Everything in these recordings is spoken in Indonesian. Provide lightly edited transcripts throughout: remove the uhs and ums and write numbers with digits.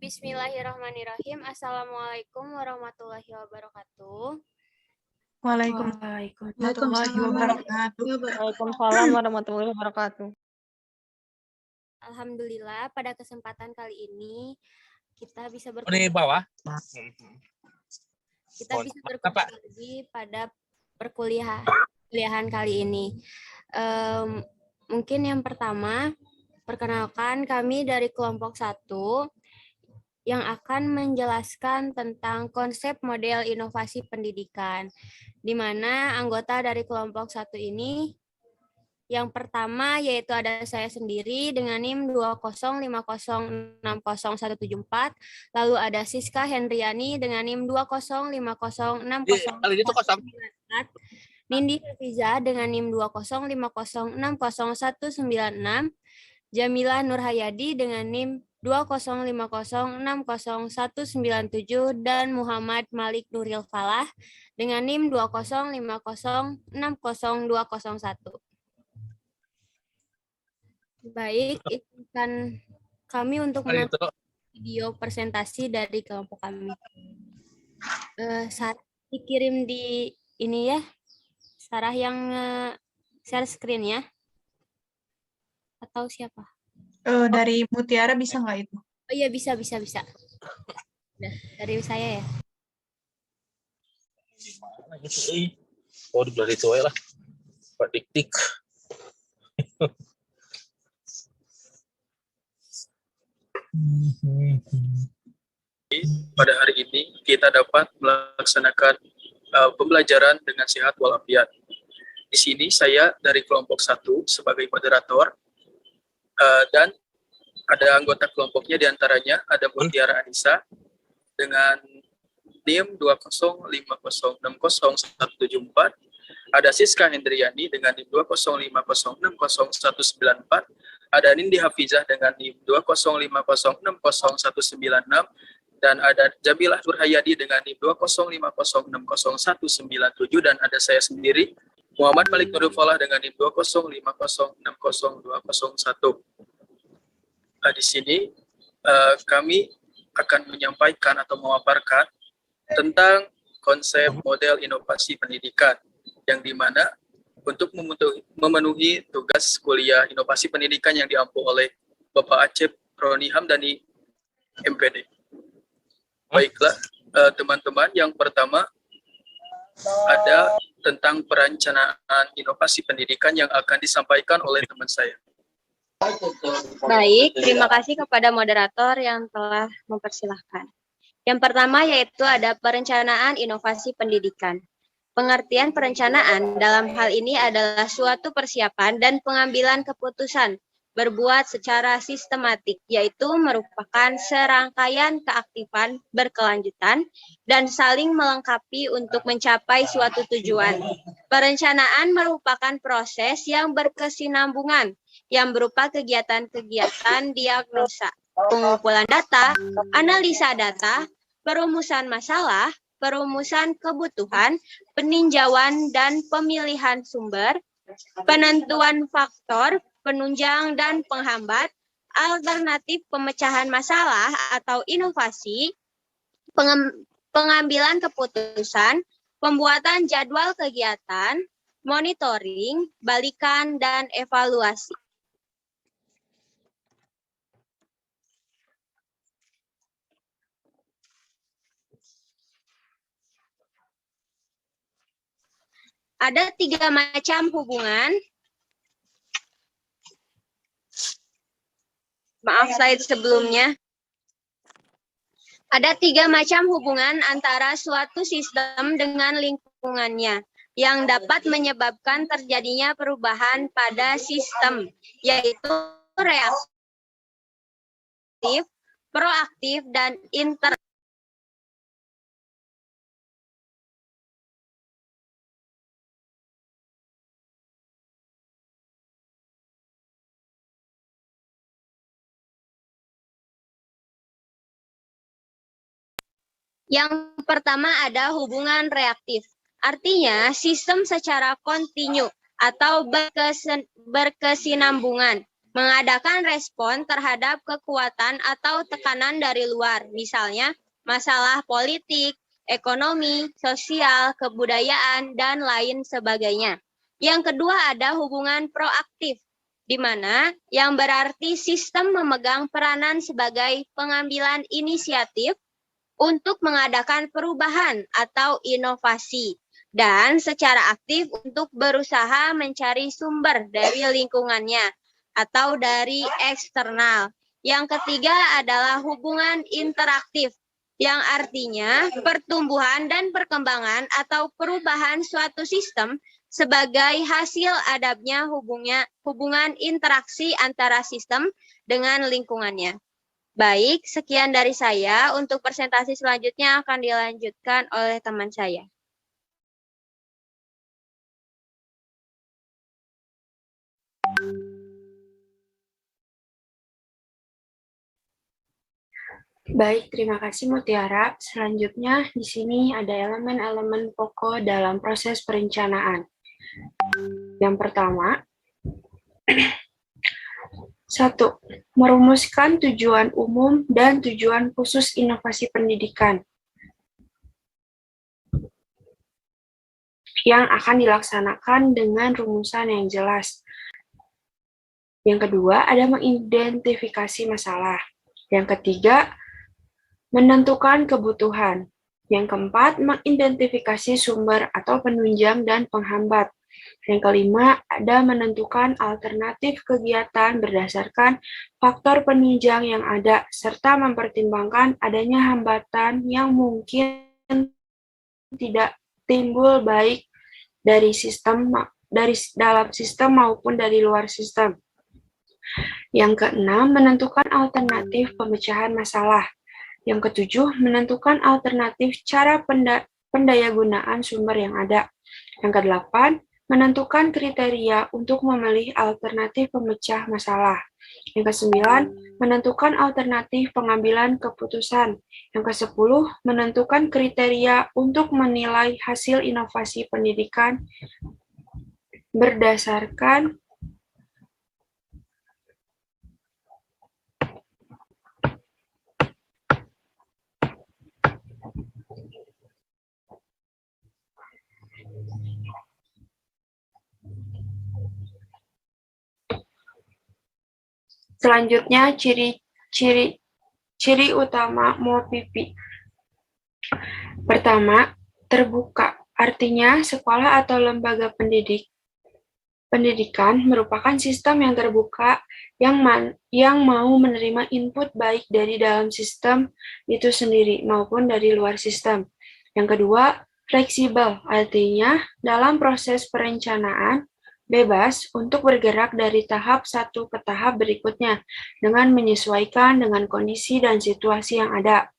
Bismillahirrahmanirrahim. Assalamualaikum warahmatullahi wabarakatuh. Waalaikumsalam Waalaikumsalam warahmatullahi wabarakatuh. Waalaikumsalam warahmatullahi wabarakatuh. Alhamdulillah pada kesempatan kali ini kita bisa Di berkumpul bawah. lagi pada perkuliahan kali ini. Mungkin yang pertama, perkenalkan kami dari kelompok 1 yang akan menjelaskan tentang konsep model inovasi pendidikan, di mana anggota dari kelompok 1 ini yang pertama yaitu ada saya sendiri dengan NIM 205060174, lalu ada Siska Hendriani dengan NIM 205060194, Nindi Hafiza dengan NIM 205060196, Jamila Nurhayadi dengan NIM 205060197, dan Muhammad Malik Nuril Falah dengan NIM 205060201. Baik, izinkan kami untuk menonton video presentasi dari kelompok kami. Saat dikirim di ini ya, Sarah yang share screen ya? Atau siapa? Dari Mutiara bisa nggak itu? Oh iya, bisa. Nah, dari saya ya. Oh, di belah itu lah. Pak Dik-dik. Pada hari ini kita dapat melaksanakan pembelajaran dengan sehat walafiat. Di sini saya dari kelompok 1 sebagai moderator, dan ada anggota kelompoknya, diantaranya ada Mutiara Anissa dengan NIM 205060174, ada Siska Hendriani dengan NIM 205060194, ada Nindi Hafizah dengan NIM 205060196, dan ada Jamila Nurhayadi dengan NIM 205060197, dan ada saya sendiri Muhammad Malik Nuril Falah dengan NIM 205060201. Di sini kami akan menyampaikan atau memaparkan tentang konsep model inovasi pendidikan, yang dimana untuk memenuhi tugas kuliah inovasi pendidikan yang diampu oleh Bapak Acep Roni Hamdani, MPD. Baiklah, teman-teman, yang pertama ada tentang perencanaan inovasi pendidikan yang akan disampaikan oleh teman saya. Baik, terima kasih kepada moderator yang telah mempersilahkan. Yang pertama yaitu ada perencanaan inovasi pendidikan. Pengertian perencanaan dalam hal ini adalah suatu persiapan dan pengambilan keputusan berbuat secara sistematik, yaitu merupakan serangkaian keaktifan berkelanjutan dan saling melengkapi untuk mencapai suatu tujuan. Perencanaan merupakan proses yang berkesinambungan yang berupa kegiatan-kegiatan diagnosa, pengumpulan data, analisa data, perumusan masalah, perumusan kebutuhan, peninjauan dan pemilihan sumber, penentuan faktor, penunjang dan penghambat, alternatif pemecahan masalah atau inovasi, pengambilan keputusan, pembuatan jadwal kegiatan, monitoring, balikan, dan evaluasi. Ada 3 macam hubungan. Maaf slide sebelumnya. Ada 3 macam hubungan antara suatu sistem dengan lingkungannya yang dapat menyebabkan terjadinya perubahan pada sistem, yaitu reaktif, proaktif, dan interaktif. Yang pertama ada hubungan reaktif. Artinya sistem secara kontinu atau berkesinambungan mengadakan respon terhadap kekuatan atau tekanan dari luar, misalnya masalah politik, ekonomi, sosial, kebudayaan, dan lain sebagainya. Yang kedua ada hubungan proaktif, di mana yang berarti sistem memegang peranan sebagai pengambilan inisiatif untuk mengadakan perubahan atau inovasi, dan secara aktif untuk berusaha mencari sumber dari lingkungannya atau dari eksternal. Yang ketiga adalah hubungan interaktif, yang artinya pertumbuhan dan perkembangan atau perubahan suatu sistem sebagai hasil adanya hubungan interaksi antara sistem dengan lingkungannya. Baik, sekian dari saya. Untuk presentasi selanjutnya akan dilanjutkan oleh teman saya. Baik, terima kasih Mutiara. Selanjutnya, di sini ada elemen-elemen pokok dalam proses perencanaan. Yang pertama, 1. Merumuskan tujuan umum dan tujuan khusus inovasi pendidikan yang akan dilaksanakan dengan rumusan yang jelas. Yang kedua, ada mengidentifikasi masalah. Yang ketiga, menentukan kebutuhan. Yang keempat, mengidentifikasi sumber atau penunjang dan penghambat. Yang kelima, ada menentukan alternatif kegiatan berdasarkan faktor penunjang yang ada, serta mempertimbangkan adanya hambatan yang mungkin tidak timbul baik dari dalam sistem maupun dari luar sistem. Yang keenam, menentukan alternatif pemecahan masalah. Yang ketujuh, menentukan alternatif cara pendayagunaan sumber yang ada. Yang kedelapan, menentukan kriteria untuk memilih alternatif pemecah masalah. Yang kesembilan, menentukan alternatif pengambilan keputusan. Yang kesepuluh, menentukan kriteria untuk menilai hasil inovasi pendidikan berdasarkan selanjutnya ciri utama MOPIP. Pertama, terbuka. Artinya, sekolah atau lembaga pendidikan merupakan sistem yang terbuka yang mau menerima input baik dari dalam sistem itu sendiri maupun dari luar sistem. Yang kedua, fleksibel. Artinya, dalam proses perencanaan, bebas untuk bergerak dari tahap satu ke tahap berikutnya dengan menyesuaikan dengan kondisi dan situasi yang ada.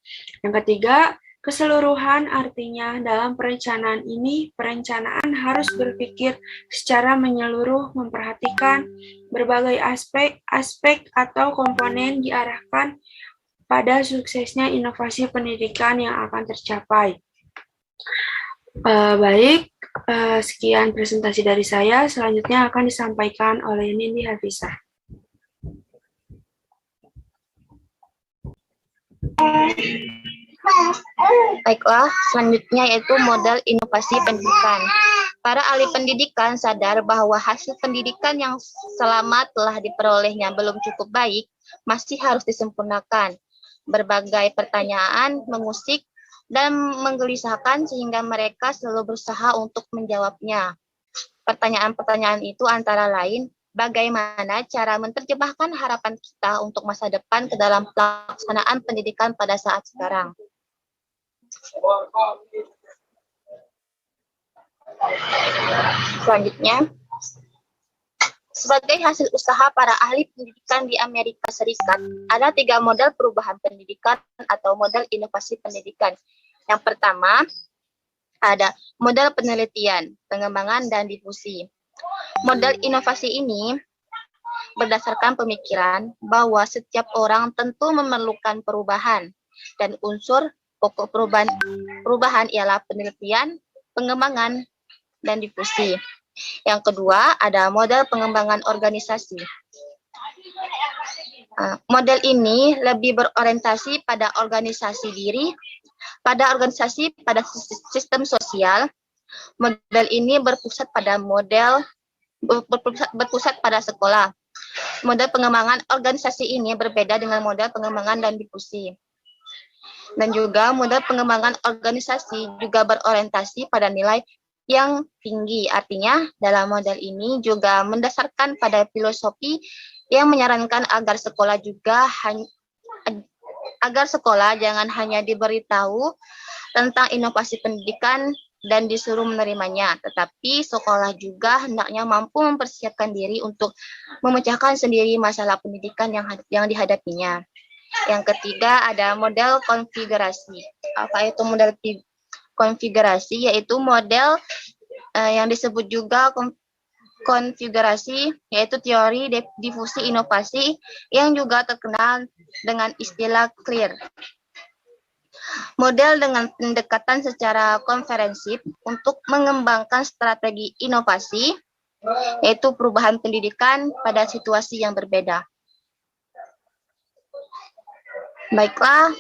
Yang ketiga, keseluruhan. Artinya dalam perencanaan ini, perencanaan harus berpikir secara menyeluruh, memperhatikan berbagai aspek atau komponen diarahkan pada suksesnya inovasi pendidikan yang akan tercapai. Baik, sekian presentasi dari saya. Selanjutnya akan disampaikan oleh Nindi Hafizah. Baiklah, selanjutnya yaitu model inovasi pendidikan. Para ahli pendidikan sadar bahwa hasil pendidikan yang selama telah diperolehnya belum cukup baik, masih harus disempurnakan. Berbagai pertanyaan mengusik dan menggelisahkan sehingga mereka selalu berusaha untuk menjawabnya. Pertanyaan-pertanyaan itu antara lain, bagaimana cara menerjemahkan harapan kita untuk masa depan ke dalam pelaksanaan pendidikan pada saat sekarang. Selanjutnya, sebagai hasil usaha para ahli pendidikan di Amerika Serikat, ada 3 model perubahan pendidikan atau model inovasi pendidikan. Yang pertama, ada model penelitian, pengembangan, dan difusi. Model inovasi ini berdasarkan pemikiran bahwa setiap orang tentu memerlukan perubahan, dan unsur pokok perubahan ialah penelitian, pengembangan, dan difusi. Yang kedua, ada model pengembangan organisasi. Model ini lebih berorientasi pada organisasi diri, pada sistem sosial. Model ini berpusat pada sekolah. Model pengembangan organisasi ini berbeda dengan model pengembangan dan difusi. Dan juga model pengembangan organisasi juga berorientasi pada nilai yang tinggi. Artinya, dalam model ini juga mendasarkan pada filosofi yang menyarankan agar sekolah jangan hanya diberitahu tentang inovasi pendidikan dan disuruh menerimanya, tetapi sekolah juga hendaknya mampu mempersiapkan diri untuk memecahkan sendiri masalah pendidikan yang dihadapinya. Yang ketiga ada model konfigurasi. Apa itu model konfigurasi? Yaitu model yang disebut juga konfigurasi, yaitu teori difusi inovasi yang juga terkenal dengan istilah CLEAR. Model dengan pendekatan secara komprehensif untuk mengembangkan strategi inovasi, yaitu perubahan pendidikan pada situasi yang berbeda. Baiklah,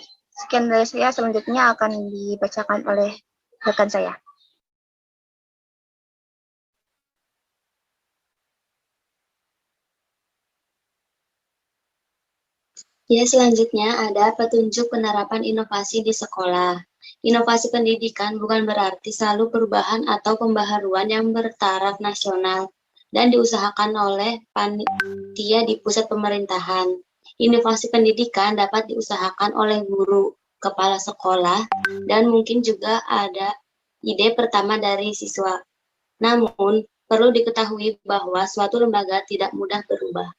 sekian dari saya. Selanjutnya akan dibacakan oleh rekan saya. Ya, selanjutnya ada petunjuk penerapan inovasi di sekolah. Inovasi pendidikan bukan berarti selalu perubahan atau pembaharuan yang bertaraf nasional dan diusahakan oleh panitia di pusat pemerintahan. Inovasi pendidikan dapat diusahakan oleh guru, kepala sekolah, dan mungkin juga ada ide pertama dari siswa. Namun, perlu diketahui bahwa suatu lembaga tidak mudah berubah.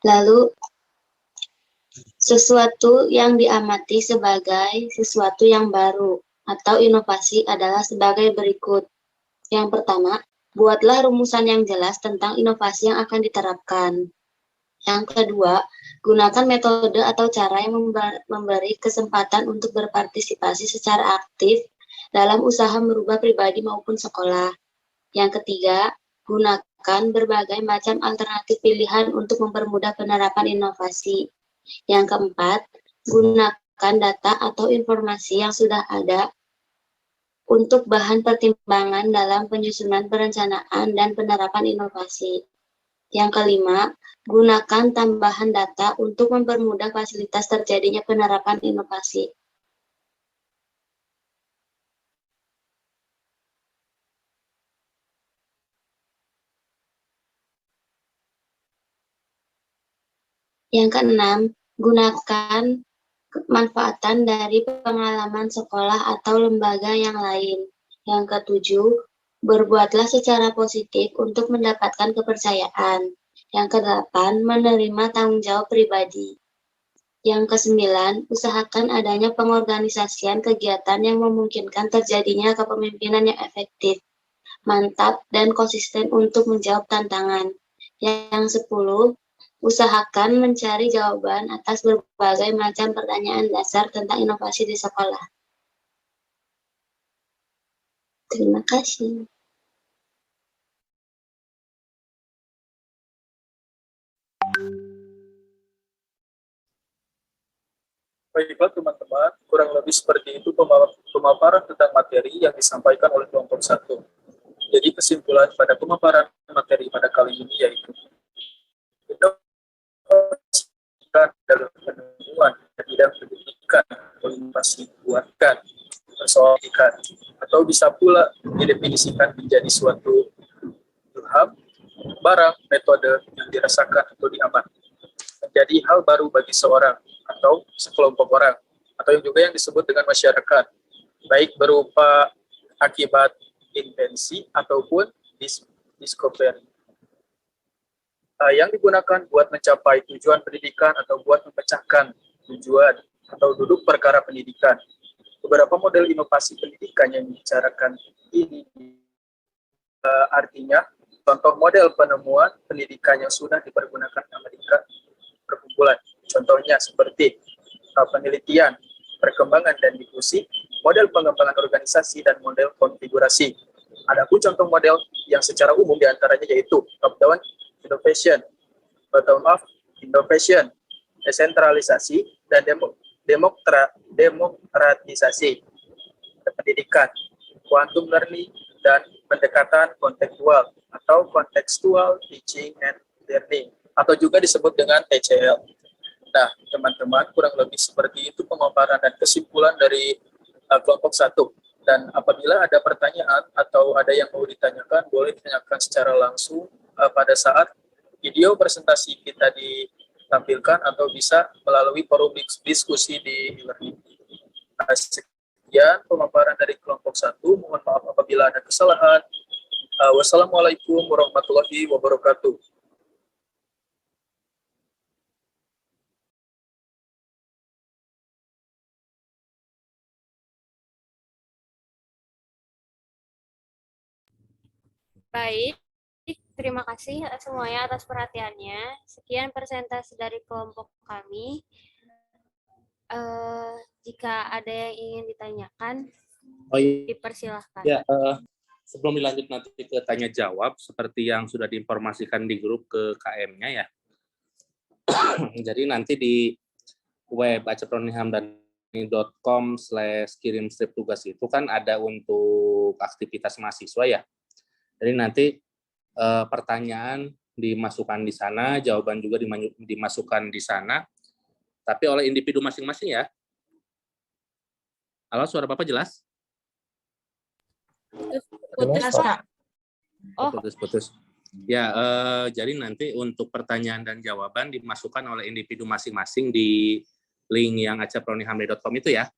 Lalu, sesuatu yang diamati sebagai sesuatu yang baru atau inovasi adalah sebagai berikut. Yang pertama, buatlah rumusan yang jelas tentang inovasi yang akan diterapkan. Yang kedua, gunakan metode atau cara yang memberi kesempatan untuk berpartisipasi secara aktif dalam usaha merubah pribadi maupun sekolah. Yang ketiga, gunakan berbagai macam alternatif pilihan untuk mempermudah penerapan inovasi. Yang keempat, gunakan data atau informasi yang sudah ada untuk bahan pertimbangan dalam penyusunan perencanaan dan penerapan inovasi. Yang kelima, gunakan tambahan data untuk mempermudah fasilitas terjadinya penerapan inovasi. Yang keenam, gunakan kemanfaatan dari pengalaman sekolah atau lembaga yang lain. Yang ketujuh, berbuatlah secara positif untuk mendapatkan kepercayaan. Yang kedelapan, menerima tanggung jawab pribadi. Yang kesembilan, usahakan adanya pengorganisasian kegiatan yang memungkinkan terjadinya kepemimpinan yang efektif, mantap, dan konsisten untuk menjawab tantangan. Yang 10, usahakan mencari jawaban atas berbagai macam pertanyaan dasar tentang inovasi di sekolah. Terima kasih. Baiklah teman-teman, kurang lebih seperti itu pemaparan tentang materi yang disampaikan oleh kelompok 1. Jadi kesimpulan pada pemaparan materi pada kali ini yaitu dalam penemuan dan bidang pendidikan atau inovasi dibuatkan persoalan pendidikan atau bisa pula didefinisikan menjadi suatu ilham, barang, metode yang dirasakan atau diamati menjadi hal baru bagi seorang atau sekelompok orang atau yang juga yang disebut dengan masyarakat, baik berupa akibat invensi ataupun discovery. Yang digunakan buat mencapai tujuan pendidikan atau buat memecahkan tujuan atau duduk perkara pendidikan. Beberapa model inovasi pendidikan yang dibicarakan ini artinya contoh model penemuan pendidikan yang sudah dipergunakan Amerika perkumpulan. Contohnya seperti penelitian, perkembangan dan difusi, model pengembangan organisasi, dan model konfigurasi. Adapun contoh model yang secara umum diantaranya yaitu top-down innovation, bottom-up innovation, desentralisasi, dan demokratisasi pendidikan, quantum learning, dan pendekatan kontekstual atau contextual teaching and learning, atau juga disebut dengan TCL. Nah, teman-teman, kurang lebih seperti itu pemaparan dan kesimpulan dari kelompok 1. Dan apabila ada pertanyaan atau ada yang mau ditanyakan, boleh ditanyakan secara langsung pada saat video presentasi kita ditampilkan atau bisa melalui forum diskusi di e-learning. Sekian pemaparan dari kelompok 1. Mohon maaf apabila ada kesalahan. Wassalamualaikum warahmatullahi wabarakatuh. Baik, terima kasih semuanya atas perhatiannya. Sekian presentasi dari kelompok kami. Jika ada yang ingin ditanyakan, Oh iya, dipersilahkan. ya, sebelum dilanjut nanti ke tanya jawab, seperti yang sudah diinformasikan di grup ke KM-nya ya. Jadi nanti di web acapronihamdani.com/kirim strip tugas itu kan ada untuk aktivitas mahasiswa ya. Jadi nanti pertanyaan dimasukkan di sana, jawaban juga dimasukkan di sana, tapi oleh individu masing-masing ya. Halo, suara Bapak jelas? Putus, Jelas, Kak. Oh. Putus. Ya, jadi nanti untuk pertanyaan dan jawaban dimasukkan oleh individu masing-masing di link yang acapronihamdani.com itu ya,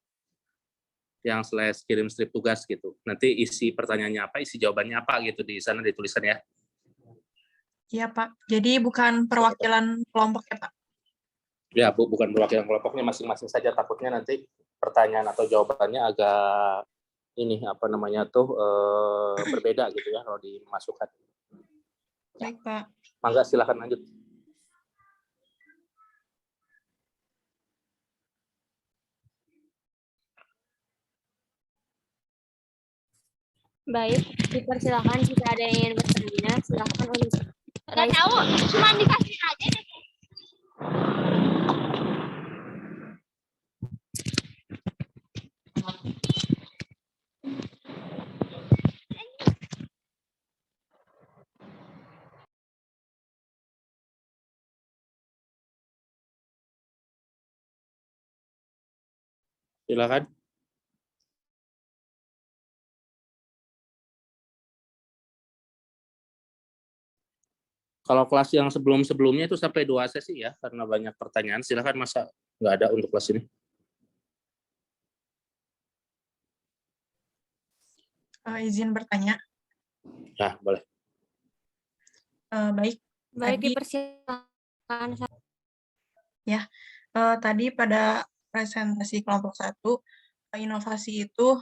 yang /kirim strip tugas gitu. Nanti isi pertanyaannya apa, isi jawabannya apa gitu di sana dituliskan ya. Iya, Pak. Jadi bukan perwakilan kelompok ya, Pak? Ya, bukan perwakilan kelompoknya, masing-masing saja, takutnya nanti pertanyaan atau jawabannya agak ini berbeda gitu ya kalau dimasukkan. Baik, Pak. Mangga silakan lanjut. Baik, dipersilakan jika ada yang ingin bertanya, silakan untuk Nggak tahu, cuma dikasih aja deh. Silakan. Kalau kelas yang sebelum-sebelumnya itu sampai 2 sesi ya, karena banyak pertanyaan. Silakan, masa nggak ada untuk kelas ini? Izin bertanya. Nah, boleh. Baik. baik Tadi, dipersilakan. tadi pada presentasi kelompok 1, inovasi itu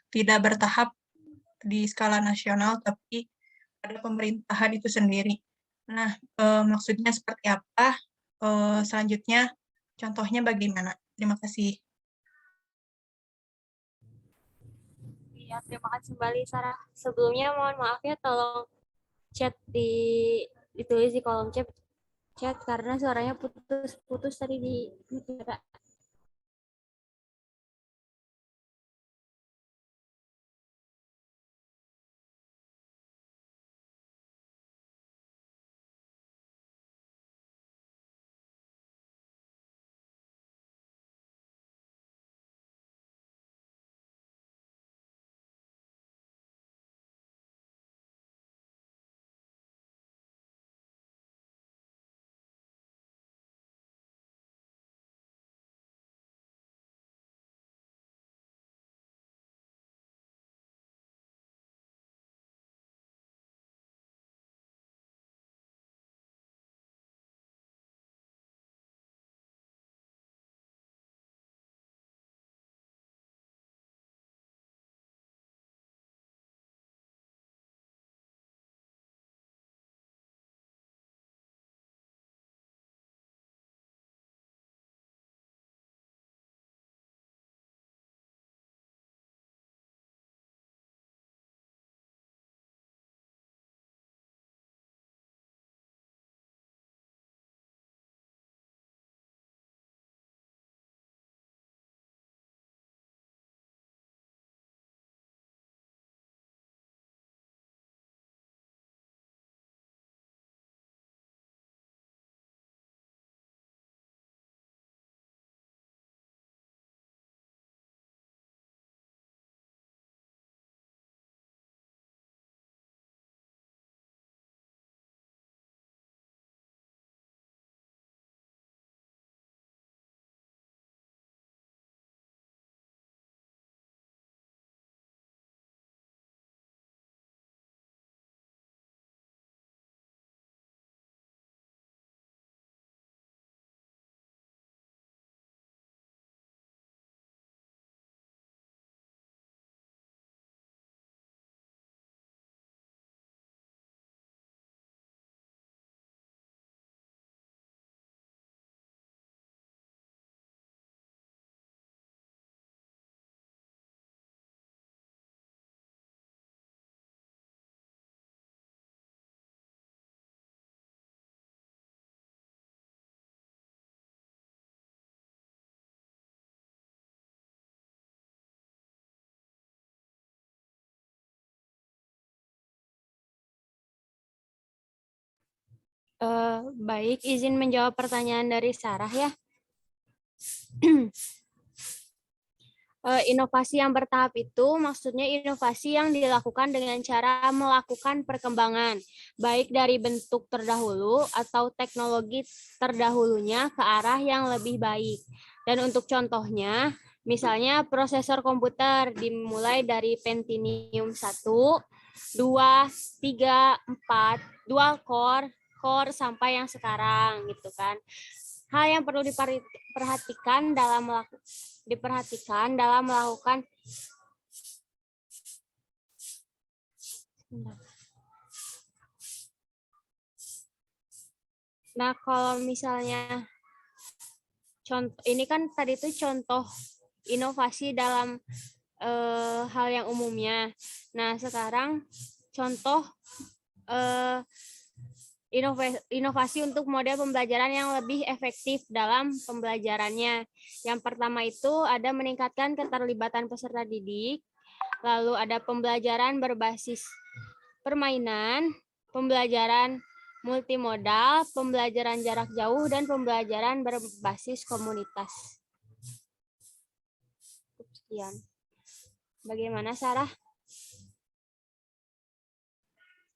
tidak bertahap di skala nasional, tapi pada pemerintahan itu sendiri. Nah, maksudnya seperti apa? Selanjutnya, contohnya bagaimana? Terima kasih. Ya, terima kasih kembali Sarah. Sebelumnya mohon maaf ya, tolong chat ditulis di kolom chat karena suaranya putus tadi di Baik, izin menjawab pertanyaan dari Sarah ya. Inovasi yang bertahap itu maksudnya inovasi yang dilakukan dengan cara melakukan perkembangan, baik dari bentuk terdahulu atau teknologi terdahulunya ke arah yang lebih baik. Dan untuk contohnya, misalnya prosesor komputer dimulai dari Pentium 1, 2, 3, 4, dual core sampai yang sekarang gitu kan. Hal yang perlu diperhatikan dalam melakukan Nah, kalau misalnya contoh ini kan tadi itu contoh inovasi dalam hal yang umumnya. Nah, sekarang contoh inovasi untuk model pembelajaran yang lebih efektif dalam pembelajarannya. Yang pertama itu ada meningkatkan keterlibatan peserta didik, lalu ada pembelajaran berbasis permainan, pembelajaran multimodal, pembelajaran jarak jauh, dan pembelajaran berbasis komunitas. Sekian. Bagaimana, Sarah?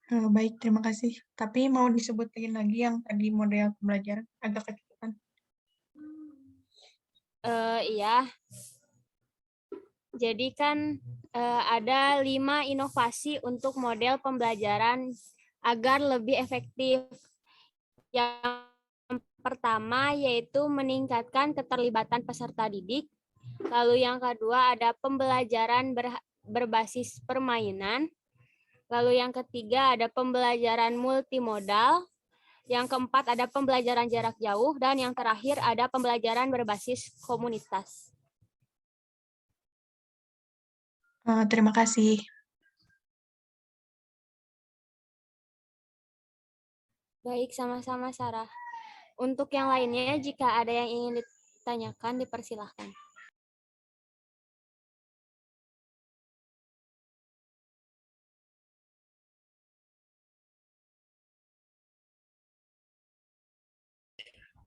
Baik, terima kasih. Tapi mau disebutin lagi yang tadi model pembelajaran agak kecepatan. Iya. Jadi kan ada 5 inovasi untuk model pembelajaran agar lebih efektif. Yang pertama yaitu meningkatkan keterlibatan peserta didik. Lalu yang kedua ada pembelajaran berbasis permainan. Lalu yang ketiga ada pembelajaran multimodal. Yang keempat ada pembelajaran jarak jauh. Dan yang terakhir ada pembelajaran berbasis komunitas. Terima kasih. Baik, sama-sama Sarah. Untuk yang lainnya, jika ada yang ingin ditanyakan, dipersilahkan.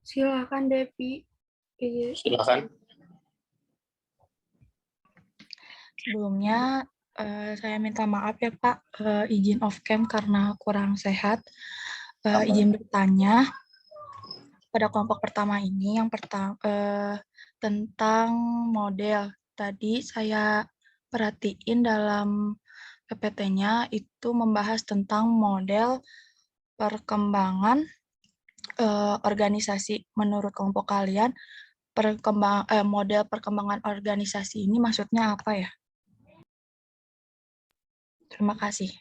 Silakan Devi. Silakan. Sebelumnya, saya minta maaf ya Pak, izin off cam karena kurang sehat. Izin bertanya pada kelompok pertama ini, yang pertama tentang model. Tadi saya perhatiin dalam PPT-nya itu membahas tentang model perkembangan organisasi. Menurut kelompok kalian, model perkembangan organisasi ini maksudnya apa ya? Terima kasih.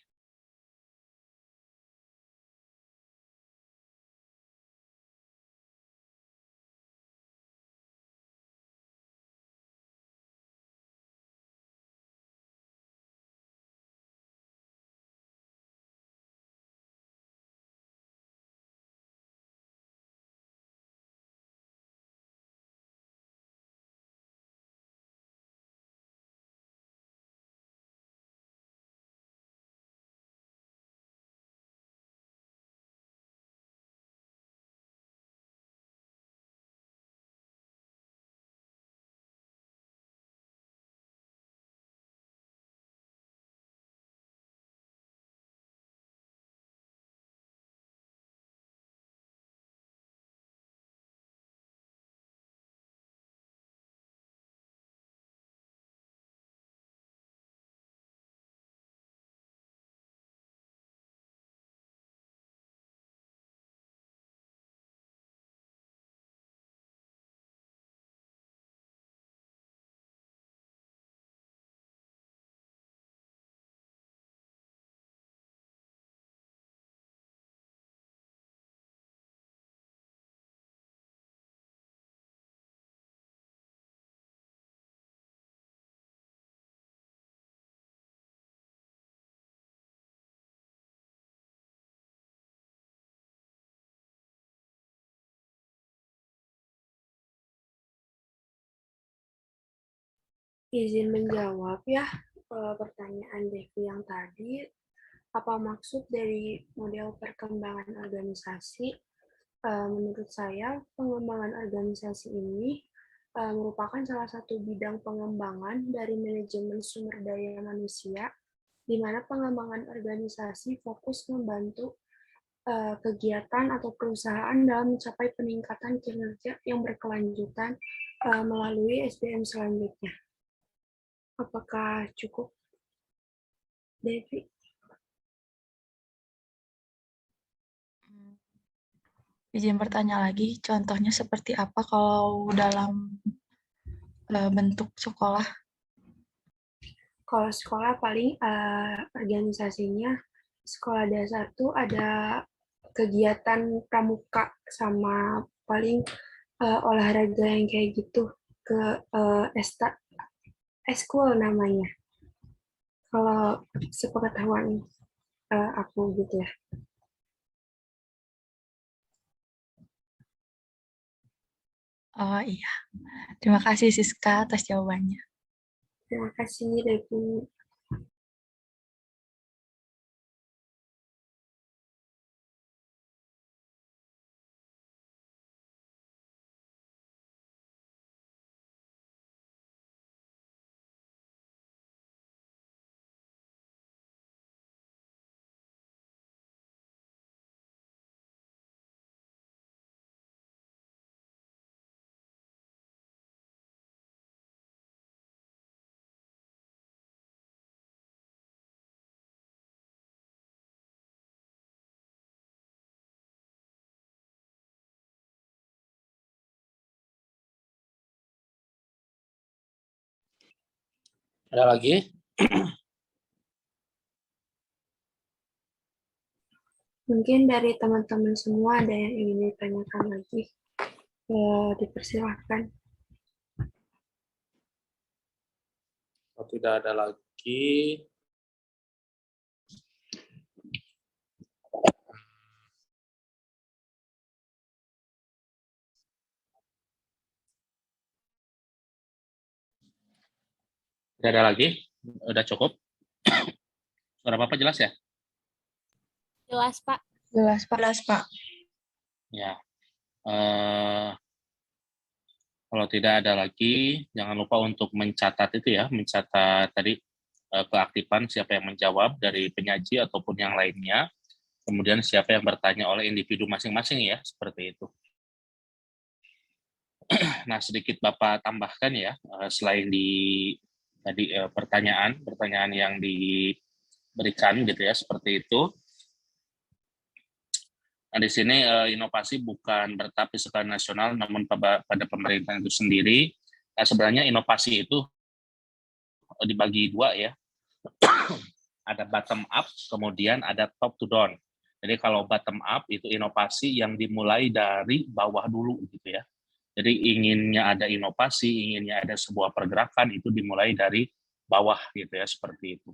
Izin menjawab ya pertanyaan Devi yang tadi. Apa maksud dari model perkembangan organisasi? Menurut saya, pengembangan organisasi ini merupakan salah satu bidang pengembangan dari manajemen sumber daya manusia, di mana pengembangan organisasi fokus membantu kegiatan atau perusahaan dalam mencapai peningkatan kinerja yang berkelanjutan melalui SDM selanjutnya. Apakah cukup, Devi? Izin bertanya lagi, contohnya seperti apa kalau dalam bentuk sekolah? Kalau sekolah paling organisasinya sekolah dasar tuh ada kegiatan pramuka sama paling olahraga yang kayak gitu ke eskul namanya. Kalau sepengetahuan aku gitu ya. Oh iya, terima kasih Siska atas jawabannya. Terima kasih, Devi. Ada lagi? Mungkin dari teman-teman semua ada yang ingin ditanyakan lagi. Dipersilahkan. Kalau tidak ada lagi, tidak ada lagi, udah cukup. Suara Bapak jelas ya? Jelas, Pak. Jelas Pak. Ya. Kalau tidak ada lagi, jangan lupa untuk mencatat itu ya, mencatat tadi keaktifan siapa yang menjawab dari penyaji ataupun yang lainnya, kemudian siapa yang bertanya oleh individu masing-masing ya, seperti itu. Nah, sedikit Bapak tambahkan ya, selain di tadi pertanyaan yang diberikan gitu ya, seperti itu. Nah, di sini inovasi bukan bertahap di skala nasional, namun pada pemerintahan itu sendiri. Nah, sebenarnya inovasi itu dibagi dua ya. Ada bottom up, kemudian ada top to down. Jadi kalau bottom up itu inovasi yang dimulai dari bawah dulu gitu ya. Jadi inginnya ada inovasi, inginnya ada sebuah pergerakan itu dimulai dari bawah gitu ya, seperti itu.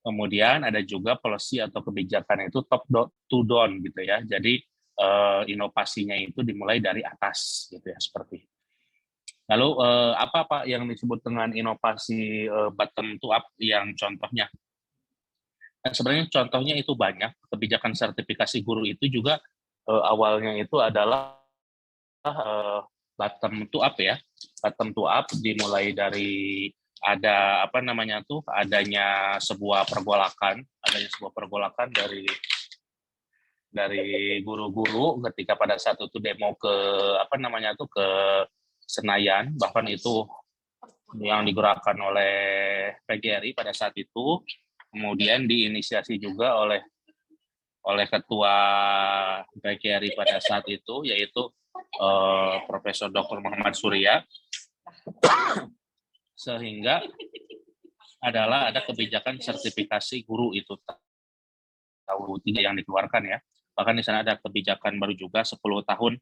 Kemudian ada juga policy atau kebijakan itu top to down gitu ya. Jadi inovasinya itu dimulai dari atas gitu ya, seperti itu. Lalu apa yang disebut dengan inovasi bottom to up yang contohnya? Dan sebenarnya contohnya itu banyak. Kebijakan sertifikasi guru itu juga awalnya itu adalah bottom to up ya. Bottom to up dimulai dari ada adanya sebuah pergolakan dari guru-guru ketika pada saat itu demo ke ke Senayan, bahkan itu yang digerakkan oleh PGRI pada saat itu, kemudian diinisiasi juga oleh ketua PGRI pada saat itu, yaitu Profesor Dr. Muhammad Surya, sehingga ada kebijakan sertifikasi guru itu tahun 3 yang dikeluarkan ya. Bahkan di sana ada kebijakan baru juga 10 tahun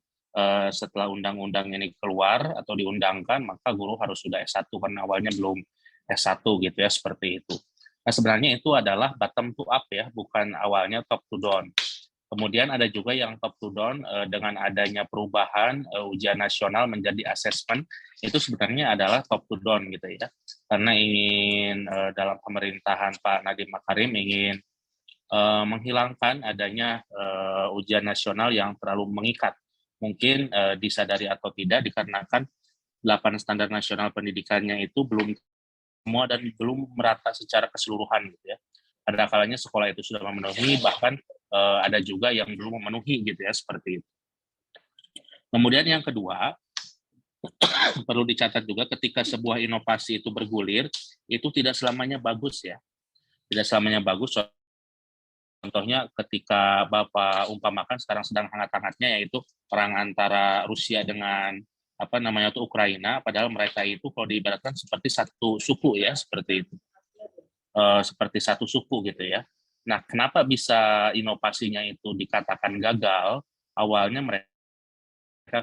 setelah undang-undang ini keluar atau diundangkan, maka guru harus sudah S1, karena awalnya belum S1 gitu ya, seperti itu. Nah, sebenarnya itu adalah bottom to up ya, bukan awalnya top to down. Kemudian ada juga yang top to down dengan adanya perubahan ujian nasional menjadi assessment, itu sebenarnya adalah top to down gitu ya. Karena ingin dalam pemerintahan Pak Nadiem Makarim ingin menghilangkan adanya ujian nasional yang terlalu mengikat. Mungkin disadari atau tidak dikarenakan 8 standar nasional pendidikannya itu belum semua dan belum merata secara keseluruhan gitu ya. Ada kalanya sekolah itu sudah memenuhi, bahkan ada juga yang belum memenuhi gitu ya, seperti itu. Kemudian yang kedua, perlu dicatat juga ketika sebuah inovasi itu bergulir, itu tidak selamanya bagus ya. Tidak selamanya bagus. Contohnya ketika Bapak umpamakan sekarang sedang hangat-hangatnya yaitu perang antara Rusia dengan Ukraina, padahal mereka itu kalau diibaratkan seperti satu suku ya, seperti itu. Seperti satu suku gitu ya. Nah, kenapa bisa inovasinya itu dikatakan gagal? Awalnya mereka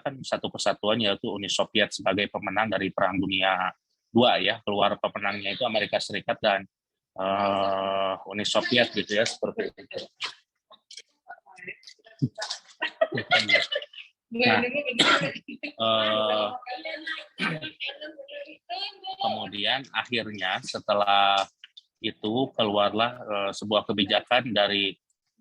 kan satu kesatuan yaitu Uni Soviet sebagai pemenang dari Perang Dunia II ya, keluar pemenangnya itu Amerika Serikat dan Uni Soviet gitu ya, seperti itu. Nah, kemudian akhirnya setelah itu keluarlah sebuah kebijakan dari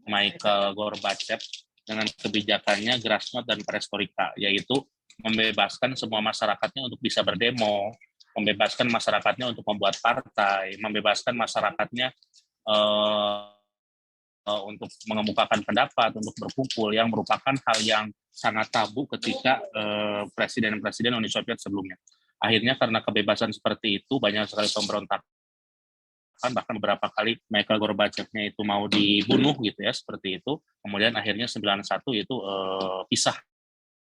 Mikhail Gorbachev dengan kebijakannya Glasnost dan Perestroika, yaitu membebaskan semua masyarakatnya untuk bisa berdemo, membebaskan masyarakatnya untuk membuat partai, membebaskan masyarakatnya untuk mengemukakan pendapat, untuk berkumpul, yang merupakan hal yang sangat tabu ketika presiden-presiden Uni Soviet sebelumnya. Akhirnya karena kebebasan seperti itu, banyak sekali pemberontakan, bahkan beberapa kali Mikhail Gorbachev-nya itu mau dibunuh gitu ya, seperti itu. Kemudian akhirnya 91 itu pisah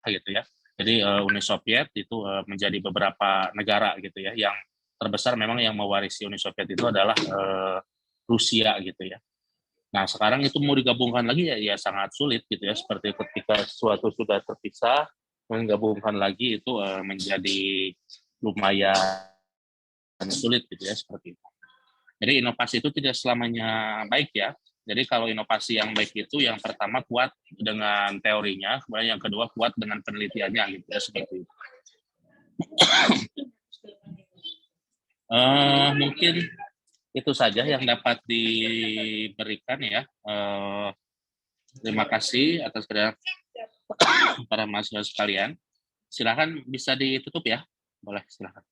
gitu ya. Jadi Uni Soviet itu menjadi beberapa negara gitu ya, yang terbesar memang yang mewarisi Uni Soviet itu adalah Rusia gitu ya. Nah, sekarang itu mau digabungkan lagi ya sangat sulit gitu ya, seperti ketika sesuatu sudah terpisah, menggabungkan lagi itu menjadi lumayan sulit gitu ya, seperti itu. Jadi inovasi itu tidak selamanya baik ya. Jadi kalau inovasi yang baik itu yang pertama kuat dengan teorinya, kemudian yang kedua kuat dengan penelitiannya gitu ya, seperti itu. Mungkin itu saja yang dapat diberikan ya. Terima kasih atas para mahasiswa sekalian. Silakan bisa ditutup ya. Boleh, silakan.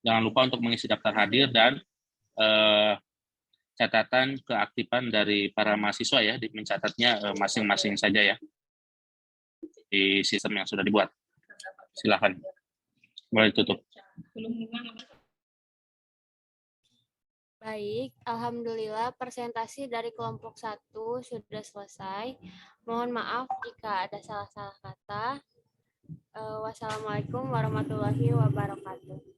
Jangan lupa untuk mengisi daftar hadir dan catatan keaktifan dari para mahasiswa ya, mencatatnya masing-masing saja ya di sistem yang sudah dibuat. Silakan. Boleh ditutup. Baik, alhamdulillah presentasi dari kelompok 1 sudah selesai. Mohon maaf jika ada salah-salah kata. Wassalamualaikum warahmatullahi wabarakatuh.